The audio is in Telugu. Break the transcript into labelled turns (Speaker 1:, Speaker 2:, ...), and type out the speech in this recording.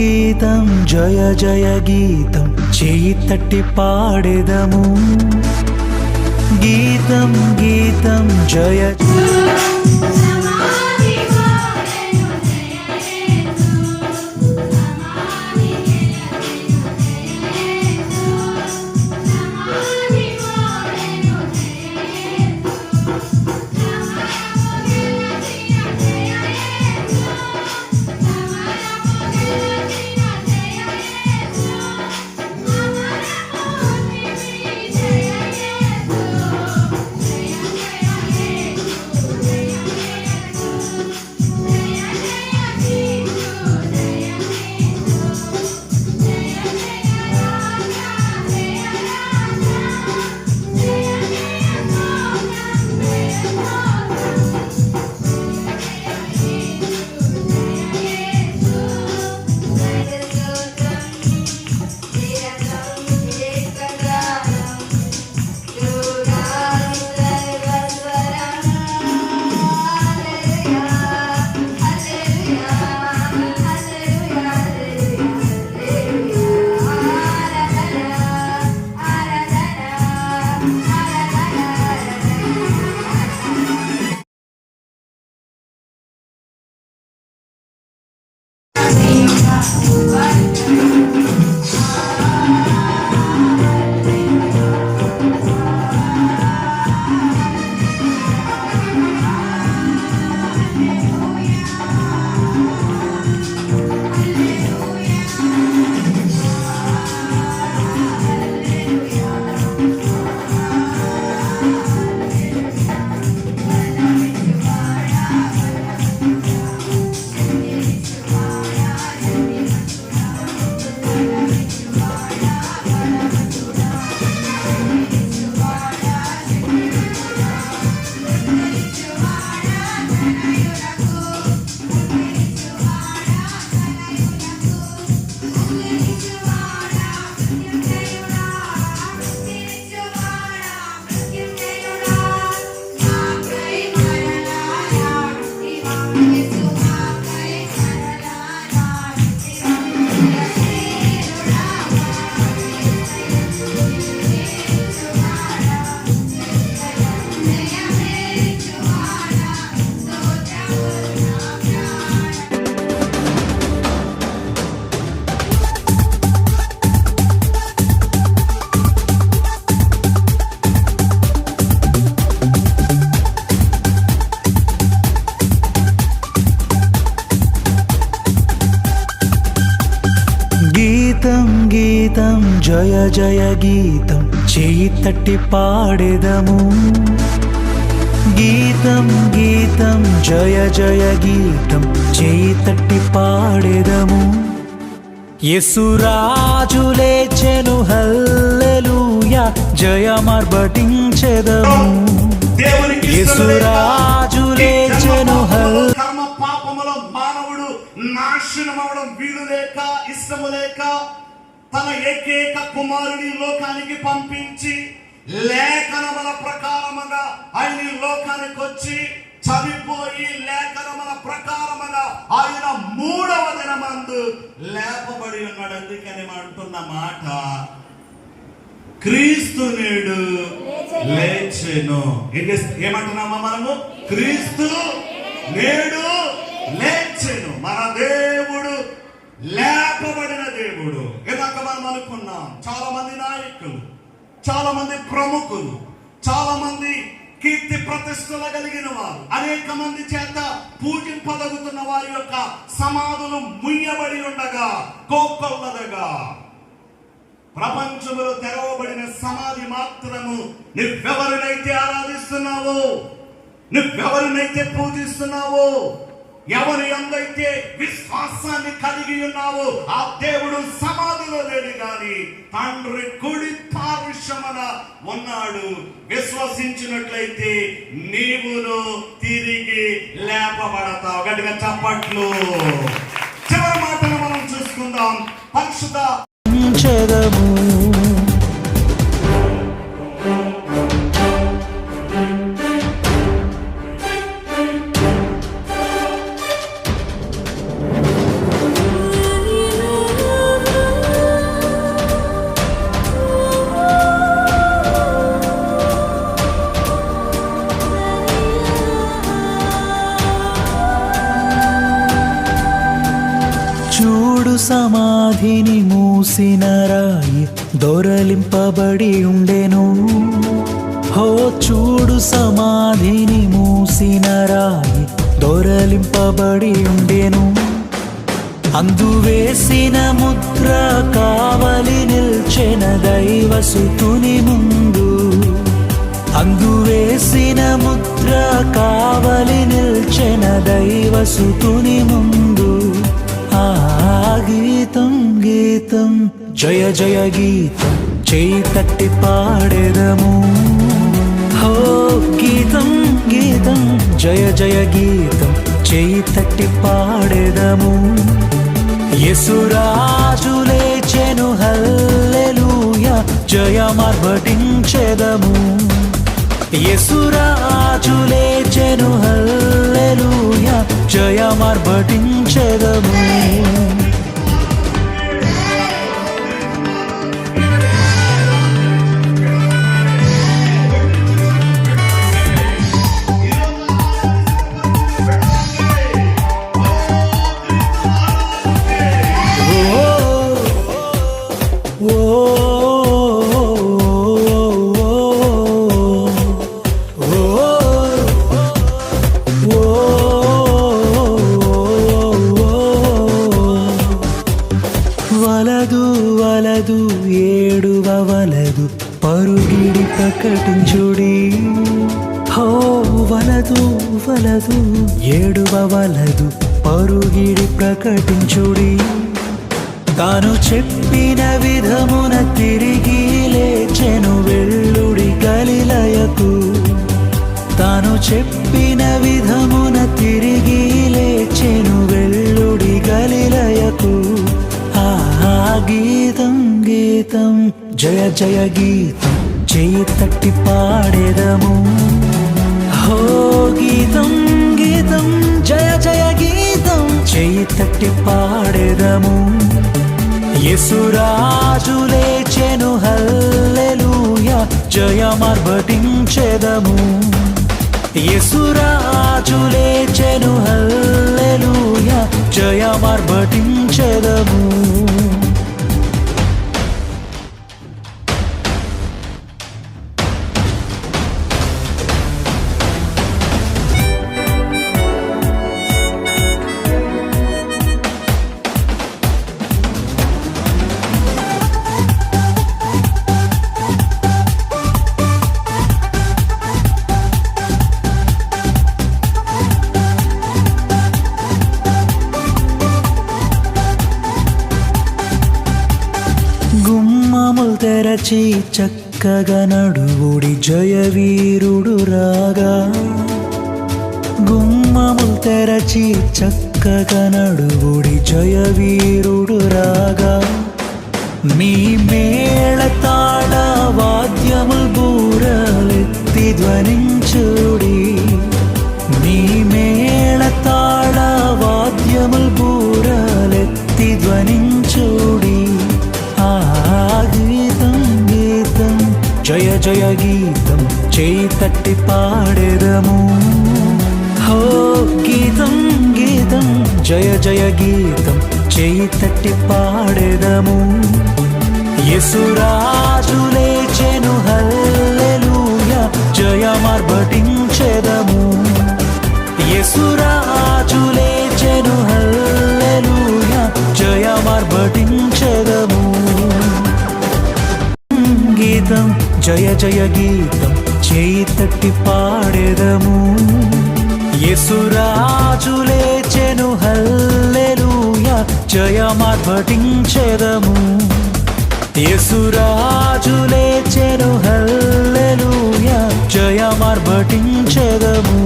Speaker 1: గీతం జయ జయ గీతం చేయి తట్టి పాడెదము గీతం గీతం జయ గీతం గీతం జయ జయ గీతం చేయి తట్టి పాడెదము గీతం గీతం జయ జయ గీతం చేయి తట్టి పాడెదము యేసురాజు లేచెను హల్లెలూయా జయమర్భటించెదము యేసురాజు లేచెను
Speaker 2: నాశనమవడం వీలు లేక ఇష్టము లేక తన ఏకైక కుమారుని లోకానికి పంపించి లేఖనముల ప్రకారముగా ఆయన లోకానికి వచ్చి చనిపోయి లేఖనముల ప్రకారముగా ఆయన 3వ దినమందు లేపబడి ఉన్నాడు. అందుకని అంటున్న మాట క్రీస్తు నేడు లేచెను. ఏమంటున్నామా మనము? క్రీస్తు నేడు లేచెను. మన దేవుడు లేపబడిన దేవుడు. ఇందాక మనం అనుకున్నాం, చాలా మంది నాయకులు, చాలా మంది ప్రముఖులు, చాలా మంది కీర్తి ప్రతిష్టలు కలిగిన వారు, అనేక మంది చేత పూజింపదగుతున్న వారి యొక్క సమాధులు ముయ్యబడి ఉండగా కోకొల్లదగా ప్రపంచంలో తెరవబడిన సమాధి మాత్రము నువ్వెవరినైతే ఆరాధిస్తున్నావో, నువ్వెవరినైతే పూజిస్తున్నావో, ఎవరి అందైతే విశ్వాసాన్ని కలిగి ఉన్నావో ఆ దేవుడు సమాధిలో లేడు గాని తండ్రి కుడి పార్శ్వమున ఉన్నాడు. విశ్వసించినట్లయితే నీవును తిరిగి లేపబడతావు. గట్టిగా చప్పట్లు. చివరి మాటను మనం చూసుకుందాం. పరిశుద్ధ
Speaker 1: సమాధిని మూసిన రాయి దొరలింపబడి ఉండెను. హో చూడు సమాధిని మూసిన రాయి దొరలింపబడి ఉండెను. అందు వేసిన ముద్ర కావలి నిల్చెన దైవసుతుని ముందు. అందు వేసిన ముద్ర కావలి నిల్చెన దైవసుతుని ముందు. ఆ గీతం గీతం జయ జయ గీతం చేయి తట్టి పాడెదము. హో గీతం గీతం జయ జయ గీతం చేయి తట్టి పాడెదము. యేసురాజు లేచెను హల్లెలూయా జయమార్భటించెదము. యేసురాజు లేచెను హల్లెలూయా జయమార్భటించెదము. వలదు వలదు ఏడువవలదు పరుగిడి ప్రకటించుడి. హో వలదు వలదు ఏడువవలదు పరుగిడి ప్రకటించుడి. తాను చెప్పిన విధమున తిరిగి లేచెను వెళ్ళుడి గలిలయకు. తాను చెప్పిన విధమున తిరిగి లేచెను వెళ్ళుడి గలిలయకు. ఆ గీతం గీతం జయ జయ గీతం చేయి తట్టి పాడెదము. హో గీతం గీతం జయ జయ గీతం చేయి తట్టి పాడెదము. యేసురాజు లేచెను హల్లెలూయా జయమార్భటించెదము. యేసురాజు లేచెను హల్లెలూయా జయమార్భటించెదము. గుమ్మములు తెరచి చక్కగా నడువుడి జయవీరుడు రాగా. గుమ్మములు తెరచి చక్కగా నడువుడి జయవీరుడు రాగా. మీ మేళ తాళ వాద్యముల్ బూరలెత్తి ధ్వనించుడి. మీ మేళ తాళ వాద్యముల్ బూరలెత్తి ధ్వనించుడి. ఆ గీతం గీతం జయ జయ గీతం చేయి తట్టి పాడెదము. హో గీతం గీతం జయ జయ గీతం చేయి తట్టి పాడెదము. యేసురాజు లేచెను హల్లెలూయా జయమార్భటించెదము. యేసురాజు లేచెను హల్లెలూయా జయమార్భటించెదము. గీతం జయ జయ గీతం చేయి తట్టి పాడెదము. యేసురాజు లేచెను హల్లెలూయా జయమార్భటించెదము. యేసురాజు లేచెను హల్లెలూయా జయమార్భటించెదము.